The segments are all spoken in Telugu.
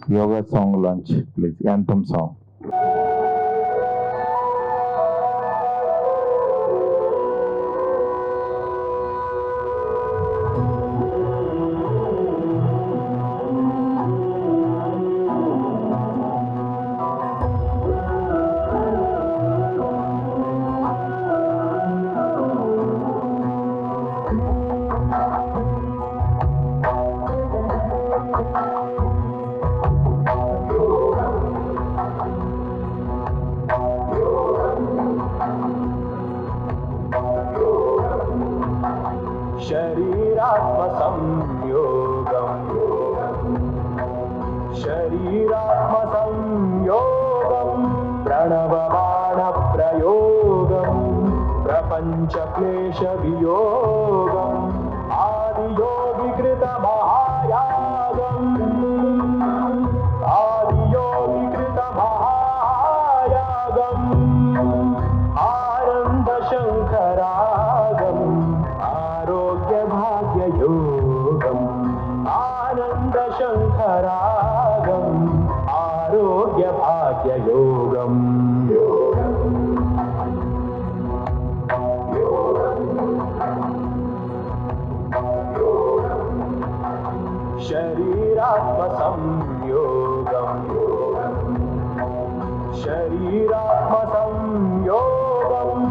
yoga song launch, please. Anthem song. शरीरात्मसंयोगं प्रणवबाणप्रयोगं प्रपञ्चक्लेशवियोगम् आदियोगिकृतमहायागम् आनन्दशङ्करागम् आरोग्यभाग्ययोगम् आनन्दशङ्करागम् आरोग्यभाग्ययोगम् शरीरात्मसंयोगम् शरीरात्मसंयोगम्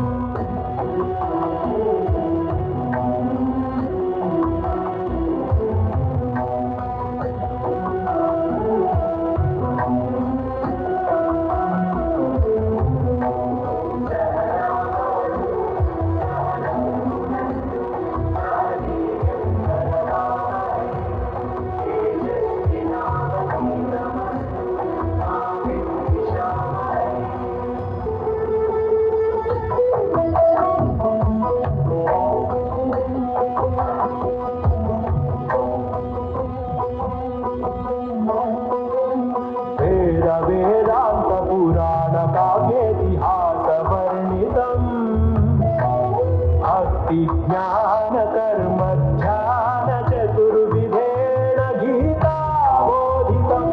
ज्ञानकर्मध्यानचतुर्विधेन गीताबोधितं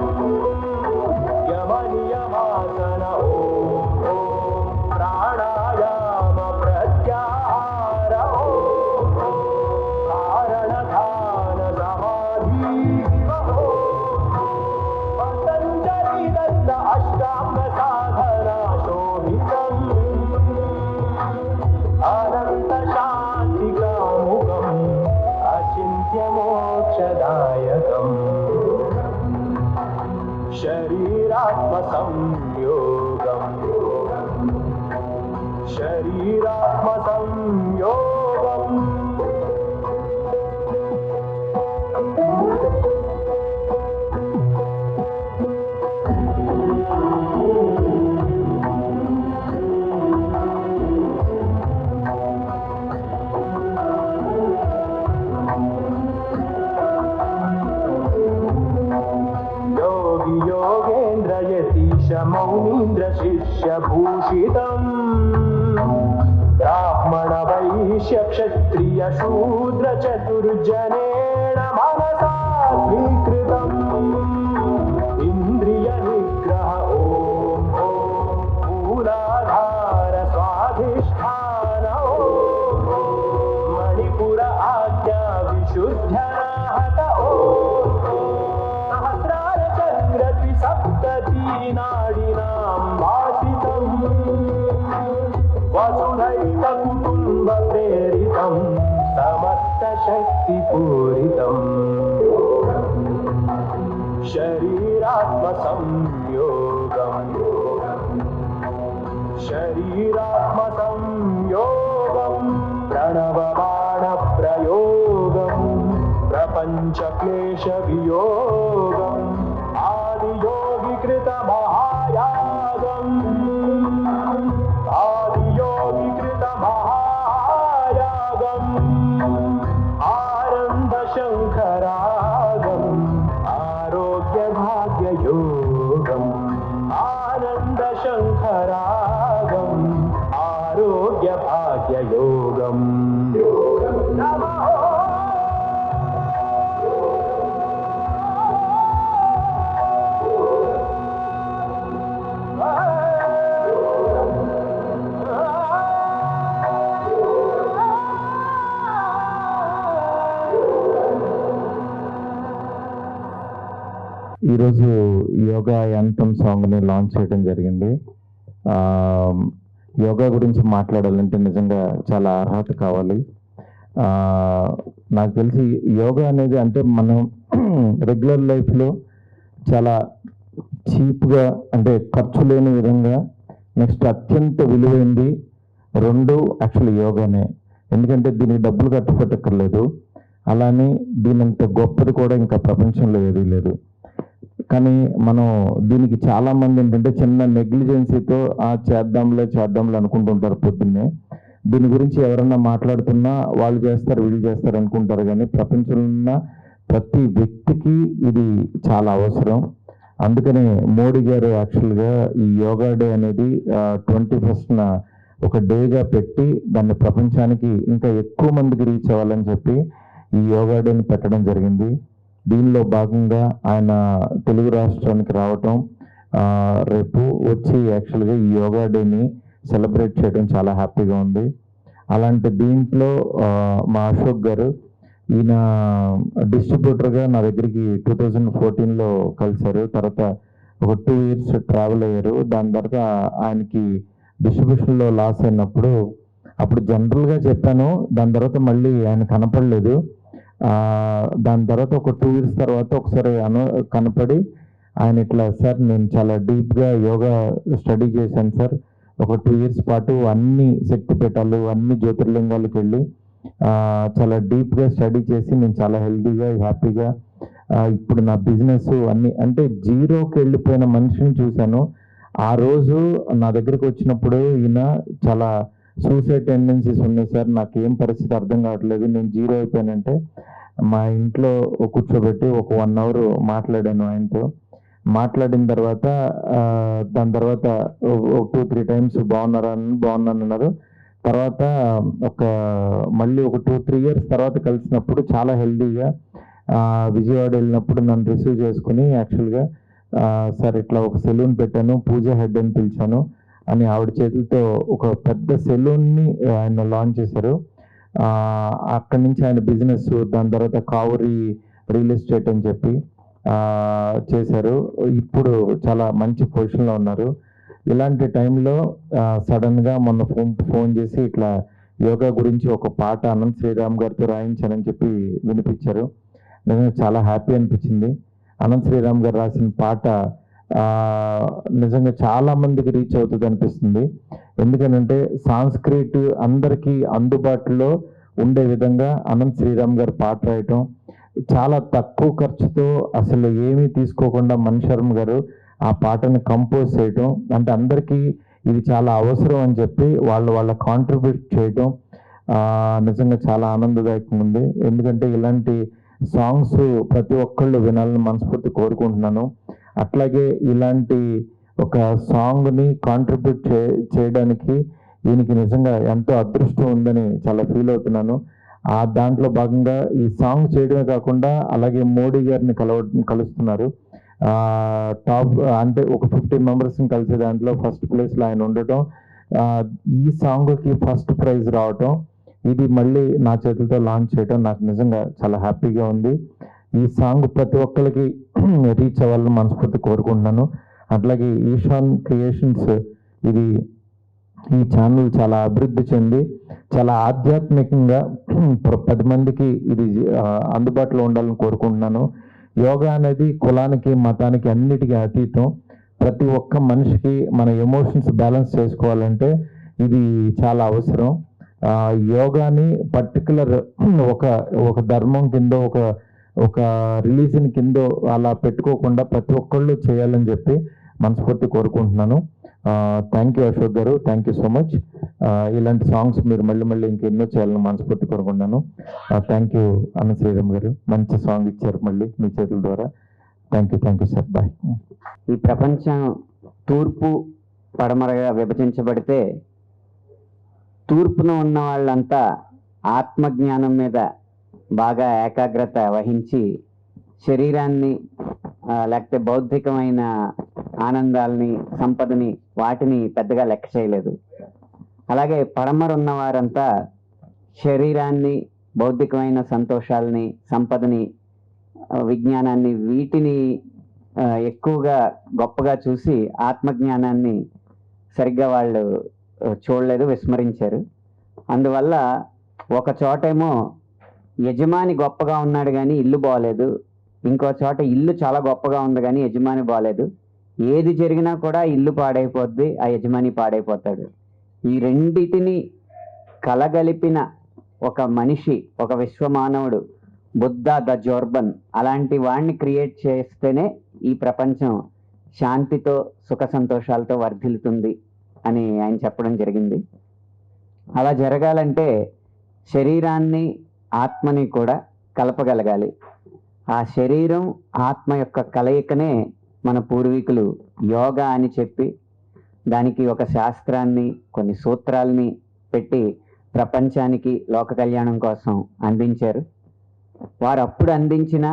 यमनियमासन ॐ प्राणायाम प्रत्याहार ॐ कारणधान समाधि पतञ्जलि दत्त अष्टांग साधना शोभितम् अनंत शांतिकामुकम् अचिन्त्यमोक्षदायकम् शरीरात्मसंयोगम् शरीरात्मसंयोगम् योगेन्द्र यतीश मौनीन्द्र शिष्यभूषितम् ब्राह्मण वैश्य क्षत्रिय शूद्र चतुर्जनेन मनसा स्वीकृतम् इन्द्रिय निग्रह ॐ मूलाधार स्वाधिष्ठान ॐ मणिपुर आज्ञा विशुद्ध्यनाहत ॐ सप्ततीनाडिनां भासितं वसुधैव कुटुम्बप्रेरितं समस्तशक्तिपूरितम् शरीरात्मसंयोगम् शरीरात्मसंयोगम् प्रणवबाणप्रयोगम् प्रपञ्चक्लेशवियोगम् आदियोगिकृतमहायागम् आनन्दशङ्करागम् आरोग्यभाग्ययोगम् आनन्दशङ्करागम् आरोग्यभाग्ययोगम् नमः। ఈరోజు యోగా యాంథమ్ సాంగ్ని లాంచ్ చేయడం జరిగింది. ఆ, యోగా గురించి మాట్లాడాలంటే నిజంగా చాలా అర్హత కావాలి. ఆ, నాకు తెలిసి యోగా అనేది అంటే మనం రెగ్యులర్ లైఫ్లో చాలా చీప్గా అంటే ఖర్చు లేని విధంగా నెక్స్ట్ అత్యంత విలువైంది రెండు యాక్చువల్లీ యోగానే. ఎందుకంటే దీనికి డబ్బులు ఖర్చు పెట్టక్కర్లేదు, అలానే దీనంత గొప్పది కూడా ఇంకా ప్రపంచంలో ఏదీ లేదు. కానీ మనం దీనికి చాలా మంది ఏంటంటే చిన్న నెగ్లిజెన్సీతో చేద్దాంలే అనుకుంటుంటారు పొద్దున్నే. దీని గురించి ఎవరన్నా మాట్లాడుతున్నా వాళ్ళు చేస్తారు వీళ్ళు చేస్తారు అనుకుంటారు, కానీ ప్రపంచంలో ఉన్న ప్రతి వ్యక్తికి ఇది చాలా అవసరం. అందుకనే మోడీ గారు యాక్చువల్గా ఈ యోగా డే అనేది 21st ఒక డేగా పెట్టి దాన్ని ప్రపంచానికి ఇంకా ఎక్కువ మందికి రీచ్ అవ్వాలని చెప్పి ఈ యోగా డేని పెట్టడం జరిగింది. దీనిలో భాగంగా ఆయన తెలుగు రాష్ట్రానికి రావటం, రేపు వచ్చి యాక్చువల్గా ఈ యోగా డేని సెలబ్రేట్ చేయడం చాలా హ్యాపీగా ఉంది. అలాంటి దీంట్లో మా అశోక్ గారు, ఈయన డిస్ట్రిబ్యూటర్గా నా దగ్గరికి 2014లో కలిశారు. తర్వాత ఒక 2 years ట్రావెల్ అయ్యారు. దాని తర్వాత ఆయనకి డిస్ట్రిబ్యూషన్లో లాస్ అయినప్పుడు అప్పుడు జనరల్గా చెప్పాను. దాని తర్వాత మళ్ళీ ఆయన కనపడలేదు. దాని తర్వాత ఒక 2 years తర్వాత ఒకసారి కనపడి ఆయన ఇట్లా, సార్ నేను చాలా డీప్గా యోగా స్టడీ చేశాను సార్, ఒక 2 years పాటు అన్ని శక్తిపీఠాలు అన్ని జ్యోతిర్లింగాలకు వెళ్ళి చాలా డీప్గా స్టడీ చేసి నేను చాలా హెల్తీగా హ్యాపీగా ఇప్పుడు నా బిజినెస్ అన్ని అంటే జీరోకి వెళ్ళిపోయిన మనిషిని చూశాను. ఆ రోజు నా దగ్గరికి వచ్చినప్పుడు ఈయన చాలా సూసైడ్ టెండెన్సీస్ ఉన్నాయి సార్, నాకు ఏం పరిస్థితి అర్థం కావట్లేదు, నేను జీరో అయిపోయానంటే మా ఇంట్లో కూర్చోబెట్టి ఒక 1 hour మాట్లాడాను ఆయనతో. మాట్లాడిన తర్వాత దాని తర్వాత 2-3 times బాగున్నాను అన్నారు. తర్వాత మళ్ళీ ఒక 2-3 years తర్వాత కలిసినప్పుడు చాలా హెల్తీగా విజయవాడ వెళ్ళినప్పుడు నన్ను రిసీవ్ చేసుకుని యాక్చువల్గా సార్ ఇట్లా ఒక సెలూన్ పెట్టాను, పూజా హెడ్ అని పిలిచాను అని ఆవిడ చేతులతో ఒక పెద్ద సెలూన్ని ఆయన లాంచ్ చేశారు. అక్కడి నుంచి ఆయన బిజినెస్, దాని తర్వాత కావరి రియల్ ఎస్టేట్ అని చెప్పి చేశారు. ఇప్పుడు చాలా మంచి పొజిషన్లో ఉన్నారు. ఇలాంటి టైంలో సడన్గా మొన్న ఫోన్ చేసి ఇట్లా యోగా గురించి ఒక పాట అనంత్ శ్రీరామ్ గారితో రాయించానని చెప్పి వినిపించారు. నిజంగా చాలా హ్యాపీ అనిపించింది. అనంత్ శ్రీరామ్ గారు రాసిన పాట నిజంగా చాలా మందికి రీచ్ అవుతుంది అనిపిస్తుంది. ఎందుకంటే సాంస్క్రిట్ అందరికీ అందుబాటులో ఉండే విధంగా అనంత్ శ్రీరామ్ గారు పాట రాయటం, చాలా తక్కువ ఖర్చుతో అసలు ఏమీ తీసుకోకుండా మణి శర్మ గారు ఆ పాటను కంపోజ్ చేయటం, అంటే అందరికీ ఇది చాలా అవసరం అని చెప్పి వాళ్ళ కాంట్రిబ్యూట్ చేయటం నిజంగా చాలా ఆనందదాయకంగా ఉంది. ఎందుకంటే ఇలాంటి సాంగ్స్ ప్రతి ఒక్కళ్ళు వినాలని మనస్ఫూర్తి కోరుకుంటున్నాను. అట్లాగే ఇలాంటి ఒక సాంగ్ని కాంట్రిబ్యూట్ చేయడానికి ఈయనకి నిజంగా ఎంతో అదృష్టం ఉందని చాలా ఫీల్ అవుతున్నాను. దాంట్లో భాగంగా ఈ సాంగ్ చేయడమే కాకుండా అలాగే మోడీ గారిని కలుస్తున్నారు. టాప్ అంటే ఒక 15 members కలిసే దాంట్లో ఫస్ట్ ప్లేస్లో ఆయన ఉండటం, ఈ సాంగ్కి ఫస్ట్ ప్రైజ్ రావటం, ఇది మళ్ళీ నా చేతులతో లాంచ్ చేయడం నాకు నిజంగా చాలా హ్యాపీగా ఉంది. ఈ సాంగ్ ప్రతి ఒక్కరికి రీచ్ అవ్వాలని మనస్ఫూర్తి కోరుకుంటున్నాను. అట్లాగే ఈశాన్ క్రియేషన్స్ ఈ ఛానల్ చాలా అభివృద్ధి చెంది చాలా ఆధ్యాత్మికంగా 10 మందికి ఇది అందుబాటులో ఉండాలని కోరుకుంటున్నాను. యోగా అనేది కులానికి మతానికి అన్నిటికీ అతీతం. ప్రతి ఒక్క మనిషికి మన ఎమోషన్స్ బ్యాలెన్స్ చేసుకోవాలంటే ఇది చాలా అవసరం. యోగాని పర్టికులర్ ఒక ధర్మం కింద ఒక రిలీజన్ కింద అలా పెట్టుకోకుండా ప్రతి ఒక్కళ్ళు చేయాలని చెప్పి మనస్ఫూర్తి కోరుకుంటున్నాను. Thank you Ashok garu, thank you so much. ఇలాంటి సాంగ్స్ మీరు మళ్ళీ ఇంకెన్నో చేయాలని మనస్ఫూర్తి కోరుకుంటున్నాను. థ్యాంక్ యూ అన్న శ్రీరామ్ గారు, మంచి సాంగ్ ఇచ్చారు మళ్ళీ మీ చేతుల ద్వారా. Thank you sir, bye. ఈ ప్రపంచం తూర్పు పడమరగా విభజించబడితే తూర్పున ఉన్న వాళ్ళంతా ఆత్మజ్ఞానం మీద బాగా ఏకాగ్రత వహించి శరీరాన్ని లేకపోతే బౌద్ధికమైన ఆనందాలని సంపదని వాటిని పెద్దగా లెక్క చేయలేదు. అలాగే పడమర ఉన్న వారంతా శరీరాన్ని బౌద్ధికమైన సంతోషాలని సంపదని విజ్ఞానాన్ని వీటిని ఎక్కువగా గొప్పగా చూసి ఆత్మజ్ఞానాన్ని సరిగ్గా వాళ్ళు చూడలేదు, విస్మరించారు. అందువల్ల ఒక చోటేమో యజమాని గొప్పగా ఉన్నాడు కానీ ఇల్లు బాగలేదు, ఇంకో చోట ఇల్లు చాలా గొప్పగా ఉంది కానీ యజమాని బాగలేదు. ఏది జరిగినా కూడా ఇల్లు పాడైపోద్ది, ఆ యజమాని పాడైపోతాడు. ఈ రెండిటిని కలగలిపిన ఒక మనిషి, ఒక విశ్వమానవుడు, బుద్ధ ద జోర్బన్, అలాంటి వాడిని క్రియేట్ చేస్తేనే ఈ ప్రపంచం శాంతితో సుఖ సంతోషాలతో వర్ధిల్లుతుంది అని ఆయన చెప్పడం జరిగింది. అలా జరగాలంటే శరీరాన్ని ఆత్మని కూడా కలపగలగాలి. ఆ శరీరం ఆత్మ యొక్క కలయికనే మన పూర్వీకులు యోగా అని చెప్పి దానికి ఒక శాస్త్రాన్ని, కొన్ని సూత్రాల్ని పెట్టి ప్రపంచానికి లోక కళ్యాణం కోసం అందించారు. వారు అప్పుడు అందించిన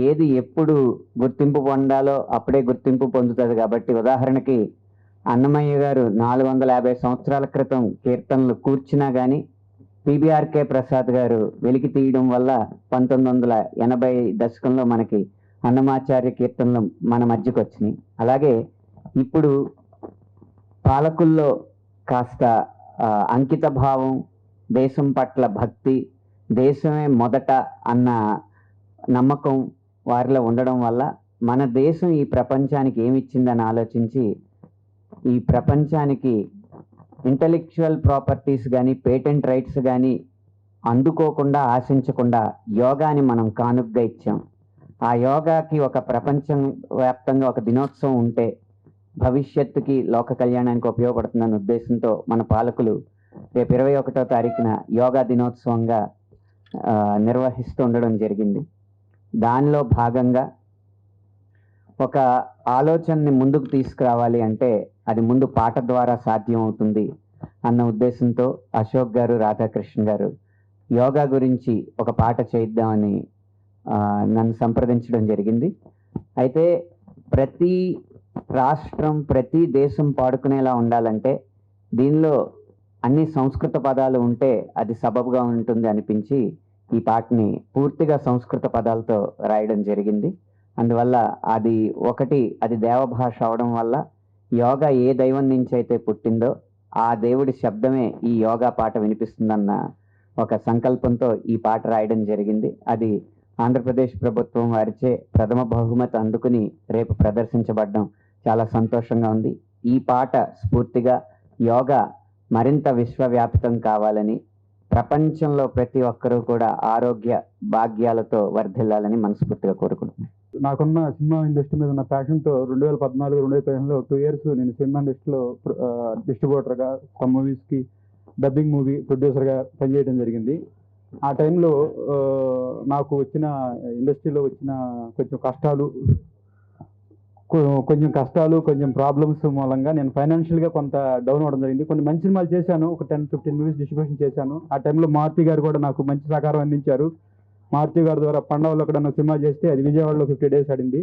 ఏది ఎప్పుడు గుర్తింపు పొందాలో అప్పుడే గుర్తింపు పొందుతుంది. కాబట్టి ఉదాహరణకి అన్నమయ్య గారు 450 సంవత్సరాల క్రితం కీర్తనలు కూర్చున్నా కానీ పిబిఆర్కే ప్రసాద్ గారు వెలికి తీయడం వల్ల 1980 దశకంలో మనకి అన్నమాచార్య కీర్తనలు మన మధ్యకు వచ్చినాయి. అలాగే ఇప్పుడు పాలకుల్లో కాస్త అంకిత భావం, దేశం పట్ల భక్తి, దేశమే మొదట అన్న నమ్మకం వారిలో ఉండడం వల్ల మన దేశం ఈ ప్రపంచానికి ఏమి ఇచ్చిందని ఆలోచించి ఈ ప్రపంచానికి ఇంటలెక్చువల్ ప్రాపర్టీస్ కానీ పేటెంట్ రైట్స్ కానీ అందుకోకుండా, ఆశించకుండా యోగాని మనం కానుగ్గా ఇచ్చాం. ఆ యోగాకి ఒక ప్రపంచం వ్యాప్తంగా ఒక దినోత్సవం ఉంటే భవిష్యత్తుకి లోక కళ్యాణానికి ఉపయోగపడుతుందన్న ఉద్దేశంతో మన పాలకులు రేపు 21వ తారీఖున యోగా దినోత్సవంగా నిర్వహిస్తూ ఉండడం జరిగింది. దానిలో భాగంగా ఒక ఆలోచనని ముందుకు తీసుకురావాలి అంటే అది ముందు పాట ద్వారా సాధ్యం అవుతుంది అన్న ఉద్దేశంతో అశోక్ గారు, రాధాకృష్ణ గారు యోగా గురించి ఒక పాట చేద్దామని నన్ను సంప్రదించడం జరిగింది. అయితే ప్రతి రాష్ట్రం, ప్రతి దేశం పాడుకునేలా ఉండాలంటే దీనిలో అన్ని సంస్కృత పదాలు ఉంటే అది సబబుగా ఉంటుంది అనిపించి ఈ పాటని పూర్తిగా సంస్కృత పదాలతో రాయడం జరిగింది. అందువల్ల అది దేవభాష అవడం వల్ల యోగా ఏ దైవం నుంచి అయితే పుట్టిందో ఆ దేవుడి శబ్దమే ఈ యోగా పాట వినిపిస్తుందన్న ఒక సంకల్పంతో ఈ పాట రాయడం జరిగింది. అది ఆంధ్రప్రదేశ్ ప్రభుత్వం వారిచే ప్రథమ బహుమతి అందుకుని రేపు ప్రదర్శించబడడం చాలా సంతోషంగా ఉంది. ఈ పాట స్ఫూర్తిగా యోగా మరింత విశ్వవ్యాప్తం కావాలని, ప్రపంచంలో ప్రతి ఒక్కరూ కూడా ఆరోగ్య భాగ్యాలతో వర్ధిల్లాలని మనస్ఫూర్తిగా కోరుకుంటున్నాను. నాకున్న సినిమా ఇండస్ట్రీ మీద ఉన్న ప్యాషన్తో 2014, 2015లో 2 years నేను సినిమా ఇండస్ట్రీలో డిస్ట్రిబ్యూటర్గా, సమ్ మూవీస్కి డబ్బింగ్ మూవీ ప్రొడ్యూసర్గా పనిచేయడం జరిగింది. ఆ టైంలో నాకు వచ్చిన ఇండస్ట్రీలో వచ్చిన కొంచెం ప్రాబ్లమ్స్ మూలంగా నేను ఫైనాన్షియల్గా కొంత డౌన్ అవ్వడం జరిగింది. కొన్ని మంచి సినిమాలు చేశాను, ఒక 10-15 మూవీస్ డిస్ట్రిబ్యూషన్ చేశాను. ఆ టైంలో మారుతి గారు కూడా నాకు మంచి సహకారం అందించారు. మారుతి గారి ద్వారా పండవలో కూడా సినిమా చేస్తే అది విజయవాడలో 50 days ఆడింది.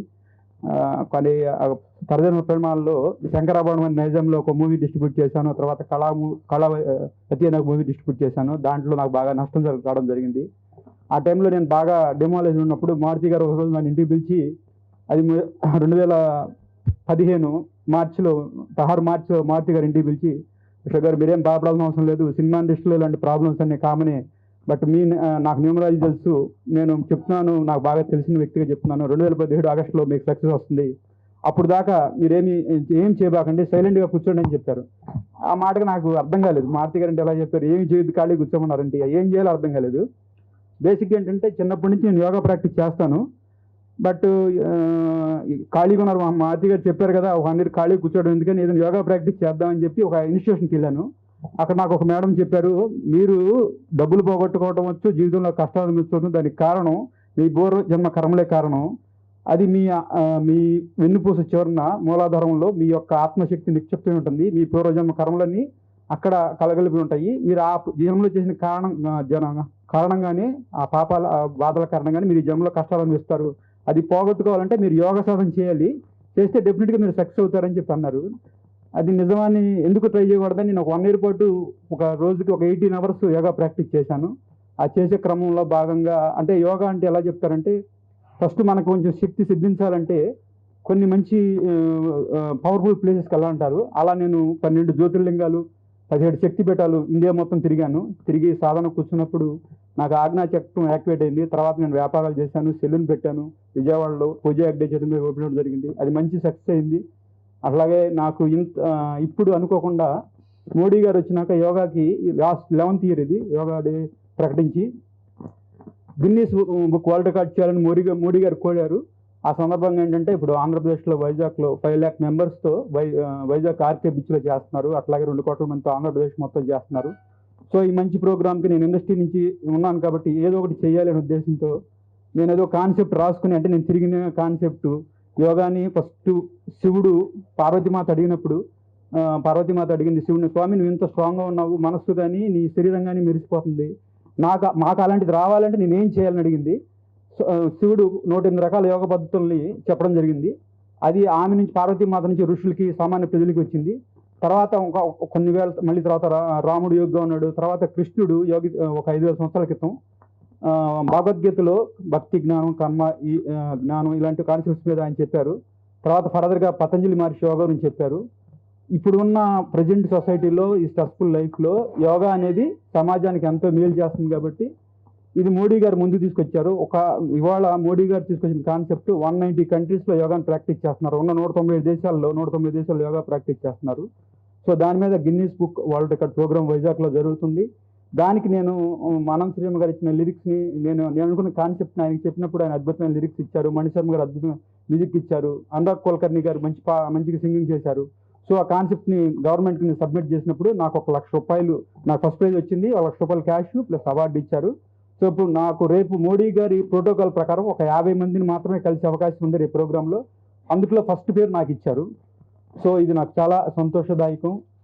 కానీ తరజన పరిమాణంలో శంకరాభరణం అనే నైజంలో ఒక మూవీ డిస్ట్రిబ్యూట్ చేశాను. తర్వాత కళావతి అనే మూవీ డిస్ట్రిబ్యూట్ చేశాను. దాంట్లో నాకు బాగా నష్టం రావడం జరిగింది. ఆ టైంలో నేను బాగా డెమోలేజ్ ఉన్నప్పుడు మారుతి గారు ఒకరోజు నన్ను ఇంటికి పిలిచి, అది 2015 మార్చిలో 16 మార్చిలో మారుతి గారు ఇంటికి పిలిచి, అశోక్ గారు మీరేం బాధపడాల్సిన అవసరం లేదు, సినిమా ఇండస్ట్రీలో ఇలాంటి ప్రాబ్లమ్స్ అన్నీ కామనే, బట్ నాకు న్యూమరాలజీ తెలుసు, నేను చెప్తున్నాను, నాకు బాగా తెలిసిన వ్యక్తిగా చెప్తున్నాను, 2017 ఆగస్టులో మీకు సక్సెస్ వస్తుంది, అప్పుడు దాకా ఏం చేయబాకండి, సైలెంట్గా కూర్చోండి అని చెప్పారు. ఆ మాటకు నాకు అర్థం కాలేదు. మారుతి గారు అంటే ఎలా చెప్పారు, ఏమి చేయదు ఖాళీ కూర్చోమన్నారంటే ఏం చేయాలో అర్థం కాలేదు. బేసిక్ ఏంటంటే చిన్నప్పటి నుంచి నేను యోగా ప్రాక్టీస్ చేస్తాను, బట్ ఖాళీగా ఉన్నారు. మారుతి గారు చెప్పారు కదా, ఒక 100 ఖాళీ కూర్చోవడం ఎందుకని ఏదైనా యోగా ప్రాక్టీస్ చేద్దామని చెప్పి ఒక ఇన్స్టిట్యూషన్కి వెళ్ళాను. అక్కడ నాకు ఒక మేడం చెప్పారు, మీరు డబ్బులు పోగొట్టుకోవడం వచ్చు, జీవితంలో కష్టాలు కూర్చోవడం, దానికి కారణం మీ పూర్వ జన్మ కర్మలే కారణం. అది మీ వెన్నుపూస చివరన మూలాధారంలో మీ యొక్క ఆత్మశక్తి నిక్షిప్తమై ఉంటుంది. మీ పూర్వజన్మ కర్మలన్నీ అక్కడ కలగలిపి ఉంటాయి. మీరు ఆ జన్మలో చేసిన కారణంగానే, ఆ పాపాల బాధల కారణంగానే మీరు ఈ జన్మలో కష్టాలు అనుభవిస్తారు. అది పోగొట్టుకోవాలంటే మీరు యోగ సాధన చేయాలి, చేస్తే డెఫినెట్గా మీరు సక్సెస్ అవుతారని చెప్పి అన్నారు. అది నిజమని ఎందుకు ట్రై చేయకూడదని నేను ఒక 1 year పాటు ఒక రోజుకి ఒక 18 hours యోగా ప్రాక్టీస్ చేశాను. ఆ చేసే క్రమంలో భాగంగా, అంటే యోగా అంటే ఎలా చెప్తారంటే, ఫస్ట్ మనకు కొంచెం శక్తి సిద్ధించాలంటే కొన్ని మంచి పవర్ఫుల్ ప్లేసెస్కి వెళ్ళాలంటారు. అలా నేను 12 జ్యోతిర్లింగాలు, 17 శక్తిపీఠాలు ఇండియా మొత్తం తిరిగాను. తిరిగి సాధన కూర్చున్నప్పుడు నాకు ఆజ్ఞా చక్రం యాక్టివేట్ అయింది. తర్వాత నేను వ్యాపారాలు చేశాను, సెలూన్ పెట్టాను విజయవాడలో. పూజా అగ్డే చేతుల మీద ఓపెన్ జరిగింది, అది మంచి సక్సెస్ అయింది. అట్లాగే నాకు ఇప్పుడు అనుకోకుండా మోడీ గారు వచ్చినాక యోగాకి లాస్ట్ 11th ఇయర్ ఇది యోగా డే ప్రకటించి గిన్నీస్ బుక్ వరల్డ్ రికార్డ్ చేయాలని మోడీ గారు కోరారు. ఆ సందర్భంగా ఏంటంటే ఇప్పుడు ఆంధ్రప్రదేశ్లో వైజాగ్లో 5 lakh మెంబర్స్తో వైజాగ్ ఆర్కే బీచ్లో చేస్తున్నారు. అట్లాగే 2 కోట్ల మందితో ఆంధ్రప్రదేశ్ మొత్తం చేస్తున్నారు. సో ఈ మంచి ప్రోగ్రామ్కి నేను ఇండస్ట్రీ నుంచి ఉన్నాను కాబట్టి ఏదో ఒకటి చేయాలనే ఉద్దేశంతో నేను ఏదో కాన్సెప్ట్ రాసుకుని, అంటే నేను తిరిగిన కాన్సెప్ట్ యోగాని ఫస్ట్ శివుడు పార్వతీమాత అడిగినప్పుడు పార్వతీమాత అడిగింది శివుడిని, స్వామి నువ్వు ఇంత స్ట్రాంగ్గా ఉన్నావు, మనస్సు కానీ నీ శరీరం కానీ మెరిసిపోతుంది, మాకు అలాంటిది రావాలంటే నేనేం చేయాలని అడిగింది. శివుడు 108 రకాల యోగ పద్ధతుల్ని చెప్పడం జరిగింది. అది ఆమె నుంచి పార్వతీమాత నుంచి ఋషులకి సామాన్య ప్రజలకి వచ్చింది. తర్వాత కొన్ని వేల మళ్ళీ తర్వాత రాముడు యోగిగా ఉన్నాడు. తర్వాత కృష్ణుడు యోగి ఒక 5,000 సంవత్సరాల క్రితం భగవద్గీతలో భక్తి జ్ఞానం కర్మ ఈ జ్ఞానం ఇలాంటి కాన్సెప్ట్స్ మీద ఆయన చెప్పారు. తర్వాత ఫర్దర్గా పతంజలి మహర్షి యోగా గురించి చెప్పారు. ఇప్పుడున్న ప్రజెంట్ సొసైటీలో ఈ స్ట్రెస్ఫుల్ లైఫ్లో యోగా అనేది సమాజానికి ఎంతో మేలు చేస్తుంది కాబట్టి ఇది మోడీ గారు ముందు తీసుకొచ్చారు. ఇవాళ మోడీ గారు తీసుకొచ్చిన కాన్సెప్ట్ 190 కంట్రీస్లో యోగాను ప్రాక్టీస్ చేస్తున్నారు. ఉన్న 190 దేశాల్లో యోగా ప్రాక్టీస్ చేస్తున్నారు. సో దాని మీద Guinness book world record program వైజాగ్లో జరుగుతుంది. దానికి నేను మానం శ్రీరామ్ గారు ఇచ్చిన లిరిక్స్ని నేను అనుకున్న కాన్సెప్ట్ని ఆయనకి చెప్పినప్పుడు ఆయన అద్భుతమైన లిరిక్స్ ఇచ్చారు. మణిశర్మ గారు అద్భుతమైన మ్యూజిక్ ఇచ్చారు. అనురాగ్ కుల్కర్ణి గారు మంచిగా సింగింగ్ చేశారు. సో ఆ కాన్సెప్ట్ని గవర్నమెంట్కి సబ్మిట్ చేసినప్పుడు నాకు ₹1,00,000 నాకు ఫస్ట్ ప్రైజ్ వచ్చింది. ₹1,00,000 క్యాష్ ప్లస్ అవార్డు ఇచ్చారు. సో ఇప్పుడు నాకు రేపు మోడీ గారి ప్రోటోకాల్ ప్రకారం ఒక 50 మందిని మాత్రమే కలిసే అవకాశం ఉంది రేపు ప్రోగ్రాంలో. అందులో ఫస్ట్ పేరు నాకు ఇచ్చారు. సో ఇది నాకు చాలా సంతోషదాయకం.